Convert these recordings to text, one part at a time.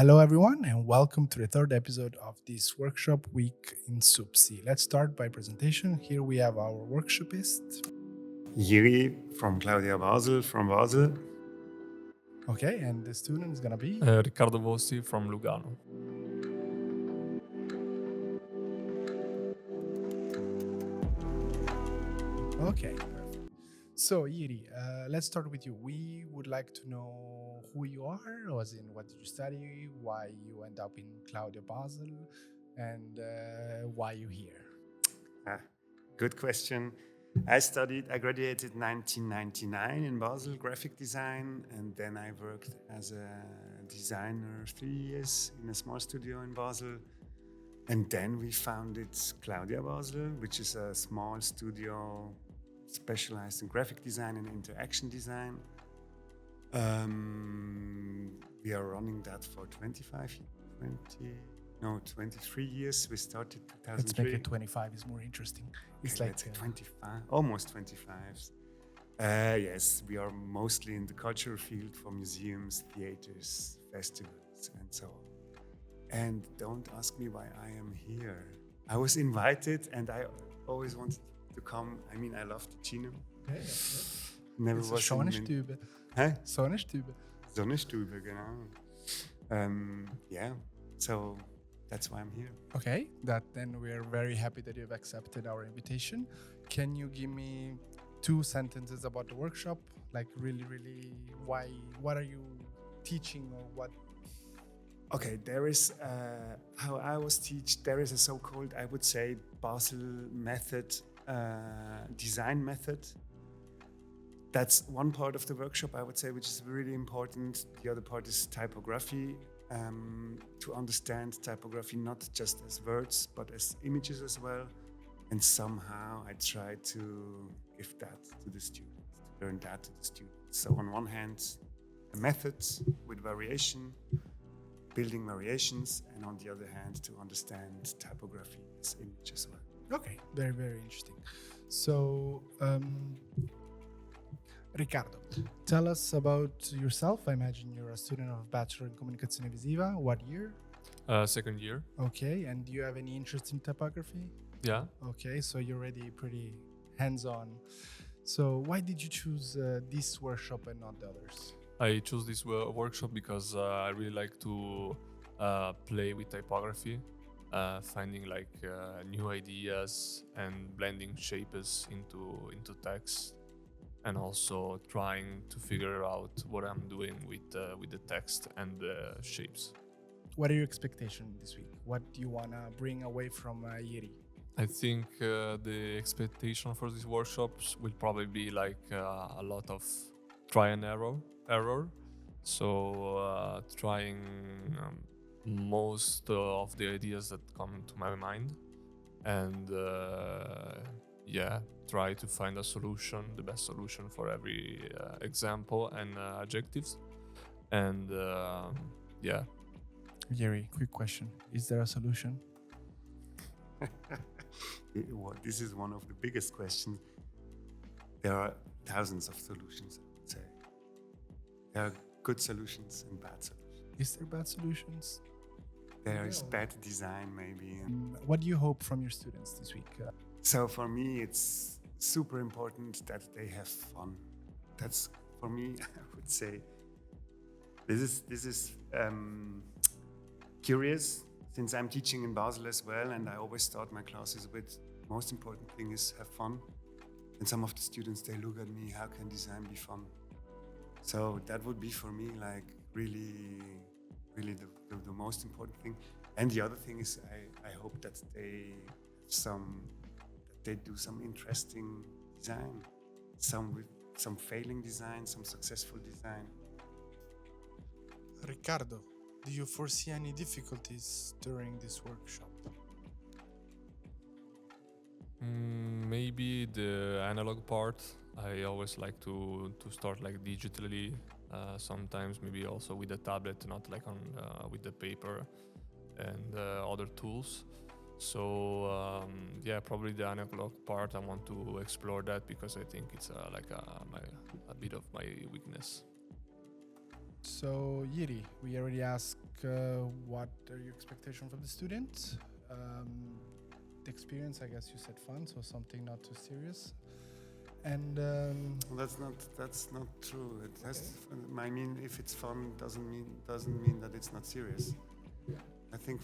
Hello, everyone, and welcome to the third episode of this workshop week in SUPSI. Let's start by presentation. Here we have our workshopist. Jiri from Claudia Basel, from Basel. Okay, and the student is going to be? Riccardo Vossi from Lugano. Okay, perfect. So, Jiri, let's start with you. We would like to know who you are, as in what did you study, why you end up in Claudia Basel, and why you're here. Good question. I graduated 1999 in Basel, graphic design, and then I worked as a designer 3 years in a small studio in Basel. And then we founded Claudia Basel, which is a small studio specialized in graphic design and interaction design. We are running that for 23 years. We started 2003. Let's make it 25 is more interesting. It's Okay, like 25, almost 25. Yes, we are mostly in the cultural field for museums, theaters, festivals, and so on. And don't ask me why I am here. I was invited and I always wanted to come. I mean, I love Ticino. Yeah. Never was Sonnenstube. Hä? Sonnenstube. Sonnenstube, genau. Yeah, so that's why I'm here. Okay, then we're very happy that you've accepted our invitation. Can you give me 2 sentences about the workshop? Like really, what are you teaching or what? Okay, there is, how I was teach, there is a so-called, I would say, Basel method, design method. That's one part of the workshop, I would say, which is really important. The other part is typography, to understand typography not just as words, but as images as well. And somehow I try to give that to the students, to learn that to the students. So on one hand, a method with variation, building variations, and on the other hand, to understand typography as image as well. Okay, very, very interesting. So, Riccardo, tell us about yourself. I imagine you're a student of Bachelor in Comunicazione visiva. What year? Second year. Okay, and do you have any interest in typography? Yeah. Okay, so you're already pretty hands-on. So why did you choose this workshop and not the others? I chose this workshop because I really like to play with typography, finding new ideas and blending shapes into text, and also trying to figure out what I'm doing with the text and the shapes. What are your expectations this week? What do you want to bring away from Jiri? I think the expectation for these workshops will probably be a lot of try and error. So trying most of the ideas that come to my mind, and try to find a solution, the best solution for every example and adjectives. And Jiri, quick question. Is there a solution? This is one of the biggest questions. There are thousands of solutions, I would say. There are good solutions and bad solutions. Is there bad solutions? There is bad design, maybe. What do you hope from your students this week? So for me, it's super important that they have fun. That's, for me, I would say, this is curious, since I'm teaching in Basel as well, and I always start my classes with, most important thing is have fun. And some of the students, they look at me, how can design be fun? So that would be for me really the most important thing. And the other thing is I hope that they do some interesting design, some failing design, some successful design. Riccardo, do you foresee any difficulties during this workshop? Maybe the analog part. I always like to start digitally. Sometimes maybe also with a tablet, not with the paper and other tools. So probably the analog part. I want to explore that because I think it's a bit of my weakness. So, Jiri, we already asked what are your expectations from the students? The experience, I guess you said fun, so something not too serious. And Well, that's not true. It has. I mean, if it's fun, doesn't mean that it's not serious. I think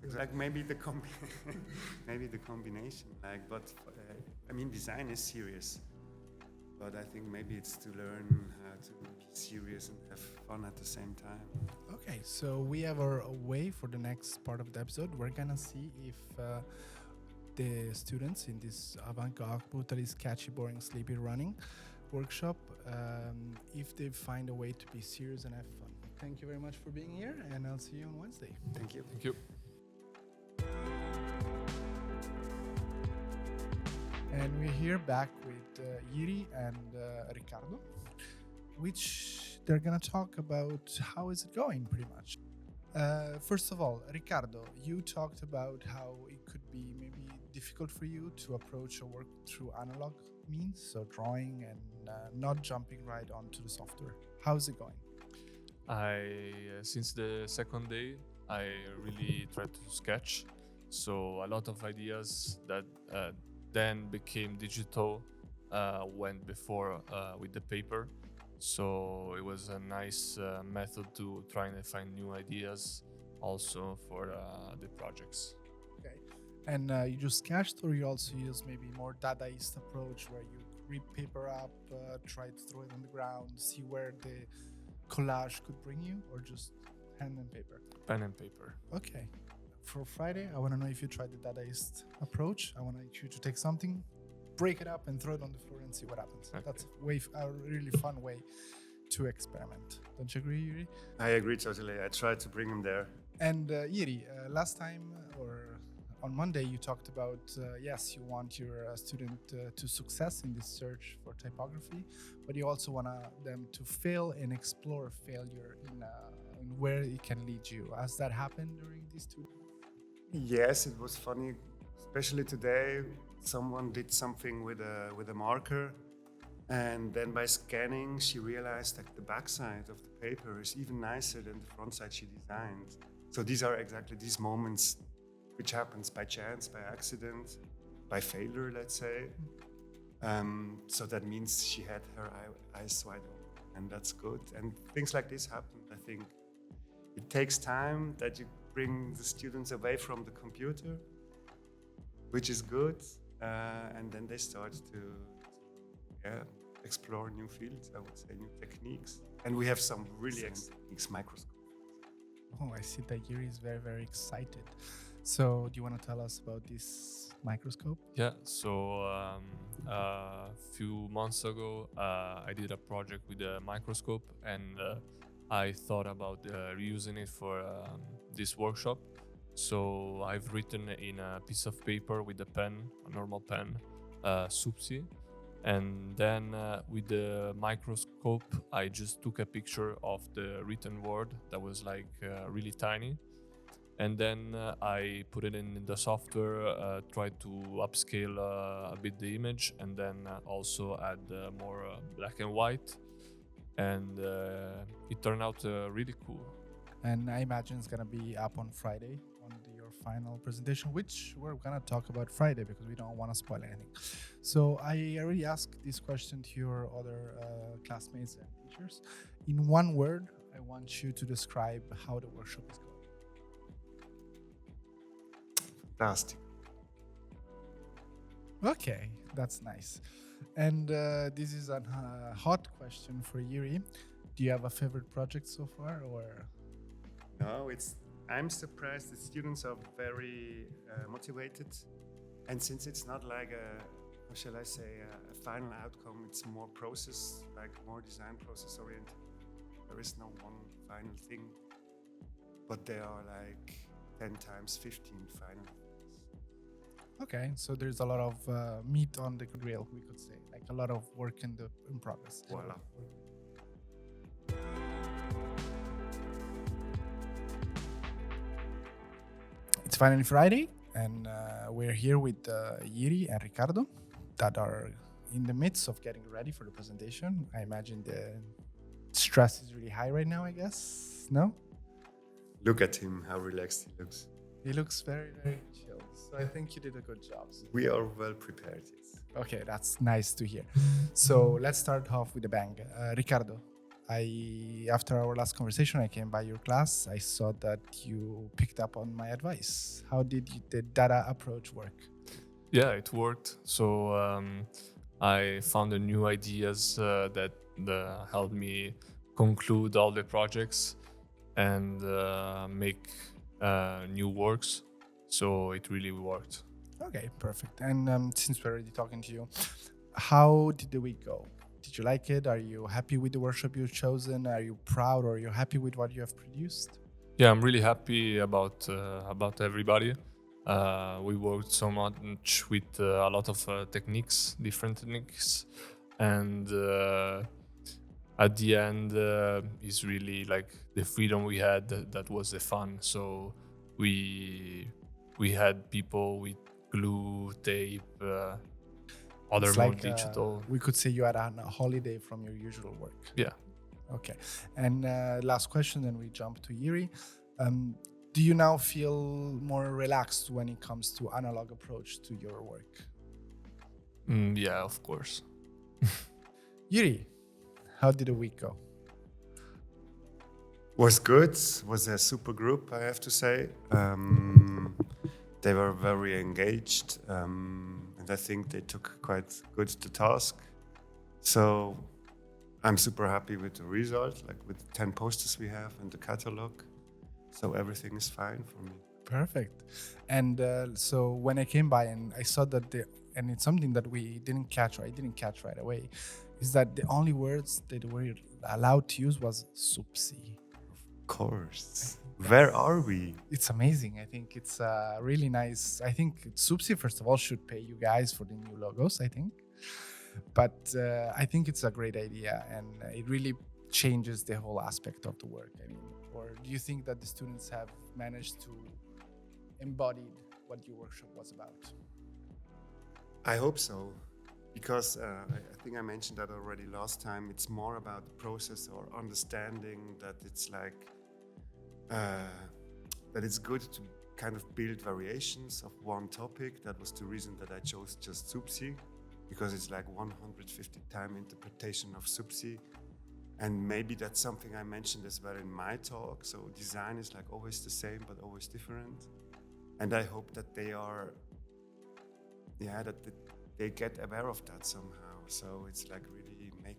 it's like maybe the maybe the combination. Like, but I mean, design is serious. But I think maybe it's to learn how to be serious and have fun at the same time. okay, so we have our way for the next part of the episode. We're gonna see if the students in this avant-garde, brutally sketchy, boring, sleepy running workshop, if they find a way to be serious and have fun. Thank you very much for being here, and I'll see you on Wednesday. Thank you. Thank you. And we're here back with Jiri and Riccardo, which they're gonna talk about how is it going, pretty much. First of all, Riccardo, you talked about how it could be maybe difficult for you to approach your work through analog means, so drawing and not jumping right onto the software. How's it going? Since the second day, I really tried to sketch. So a lot of ideas that then became digital went before with the paper. So it was a nice method to try and find new ideas also for the projects. Okay. And you just sketched, or you also use maybe more Dadaist approach where you rip paper up, try to throw it on the ground, see where the collage could bring you, or just pen and paper? Pen and paper. Okay. For Friday, I want to know if you tried the Dadaist approach. I want you to take something, break it up, and throw it on the floor and see what happens. Okay. That's a really fun way to experiment. Don't you agree, Jiri? I agree totally. I tried to bring him there. And Jiri, last time or on Monday, you talked about yes, you want your student to success in this search for typography, but you also want them to fail and explore failure in where it can lead you. Has that happened during these 2 days? Yes, it was funny, especially today. Someone did something with a marker, and then by scanning, she realized that the backside of the paper is even nicer than the front side she designed. So these are exactly these moments which happens by chance, by accident, by failure, let's say. So that means she had her eyes wide open, and that's good. And things like this happen. I think it takes time that you bring the students away from the computer, which is good, and then they start to explore new fields, I would say, new techniques. And we have some really excellent techniques, microscope. Oh, I see that Jiri is very, very excited. So do you want to tell us about this microscope? Yeah, so a few months ago, I did a project with a microscope, and I thought about reusing it for this workshop. So I've written in a piece of paper with a pen, a normal pen, SUPSI. And then with the microscope, I just took a picture of the written word that was like really tiny. And then I put it in the software, tried to upscale a bit the image, and then also add more black and white. And it turned out really cool. And I imagine it's going to be up on Friday on your final presentation, which we're going to talk about Friday because we don't want to spoil anything. So I already asked this question to your other classmates and teachers. In one word, I want you to describe how the workshop is going. Fantastic. Okay, that's nice. And this is a hot question for Jiri. Do you have a favorite project so far, or? No, I'm surprised the students are very motivated. And since it's not like how shall I say, a final outcome, it's more process, like more design process oriented. There is no one final thing, but there are like 10 times 15 final things. Okay, so there's a lot of meat on the grill, we could say, like a lot of work in progress. Voila. It's finally Friday, and we're here with Jiri and Riccardo that are in the midst of getting ready for the presentation. I imagine stress is really high right now, I guess. No? Look at him, how relaxed he looks. He looks very, very chill. So I think you did a good job. We are well prepared, yes. Okay, that's nice to hear. So let's start off with a bang. Riccardo, after our last conversation, I came by your class. I saw that you picked up on my advice. How did the data approach work? Yeah, it worked. So I found the new ideas that helped me conclude all the projects and make new works. So it really worked. Okay, perfect. And since we're already talking to you, how did the week go? Did you like it? Are you happy with the workshop you've chosen? Are you proud, or are you happy with what you have produced? Yeah, I'm really happy about everybody. We worked so much with a lot of different techniques, and at the end, is really like the freedom we had. That was the fun. So we had people with glue, tape, other It's more like digital. we could say you had a holiday from your usual work. Yeah. Okay. And last question, then we jump to Jiri. Do you now feel more relaxed when it comes to analog approach to your work? Yeah, of course. Jiri, how did the week go? Was good. Was a super group, I have to say. They were very engaged, and I think they took quite good the task. So I'm super happy with the result, like with the 10 posters we have and the catalog. So everything is fine for me. Perfect. And so when I came by and I saw that and it's something that we didn't catch, or I didn't catch right away, is that the only words that were allowed to use was SUPSI. Of course. Where are we? It's amazing. I think it's really nice. I think SUPSI, first of all, should pay you guys for the new logos, I think. But I think it's a great idea, and it really changes the whole aspect of the work. I mean, or do you think that the students have managed to embody what your workshop was about? I hope so, because I think I mentioned that already last time. It's more about the process or understanding that it's like that it's good to kind of build variations of one topic. That was the reason that I chose just SUPSI, because it's like 150 time interpretation of SUPSI. And maybe that's something I mentioned as well in my talk. So design is like always the same, but always different. And I hope that they are, that they get aware of that somehow. So it's like really make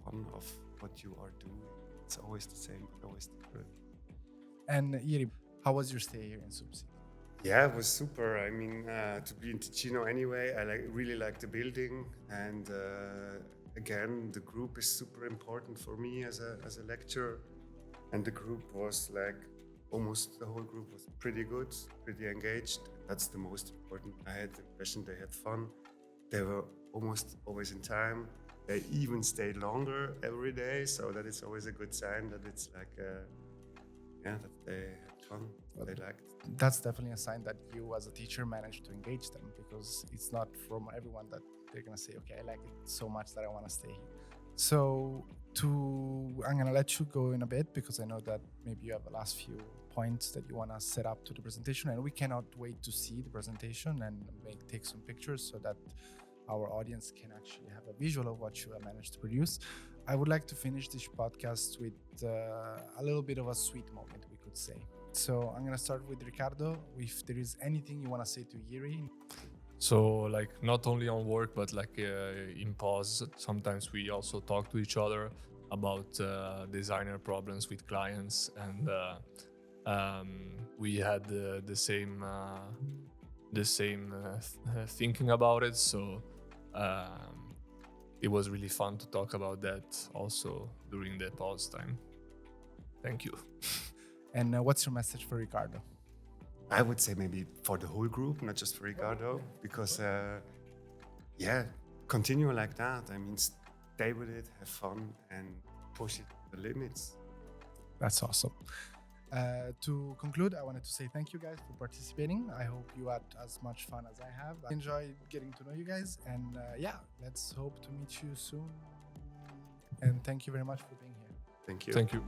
fun of what you are doing. It's always the same, but always different. And Jiri, how was your stay here in SUPSI? Yeah, it was super. I mean, to be in Ticino anyway, I really like the building, and again, the group is super important for me as a lecturer. And the group was like, almost the whole group was pretty good, pretty engaged. That's the most important. I had the impression they had fun. They were almost always in time. They even stayed longer every day, so that is always a good sign that it's like, that they had fun, they liked. That's definitely a sign that you as a teacher managed to engage them, because it's not from everyone that they're gonna say, okay, I like it so much that I want to stay here. So I'm gonna let you go in a bit, because I know that maybe you have the last few points that you want to set up to the presentation, and we cannot wait to see the presentation and take some pictures so that our audience can actually have a visual of what you have managed to produce. I would like to finish this podcast with a little bit of a sweet moment, we could say. So I'm gonna start with Riccardo. If there is anything you want to say to Jiri. So like not only on work, but like in pause, sometimes we also talk to each other about designer problems with clients, and we had the same thinking about it. So it was really fun to talk about that also during the pause time. Thank you. And what's your message for Riccardo? I would say maybe for the whole group, not just for Riccardo, because continue like that. I mean, stay with it, have fun, and push it to the limits. That's awesome. To conclude, I wanted to say thank you guys for participating. I hope you had as much fun as I have. I enjoyed getting to know you guys, and let's hope to meet you soon And thank you very much for being here. Thank you. Thank you.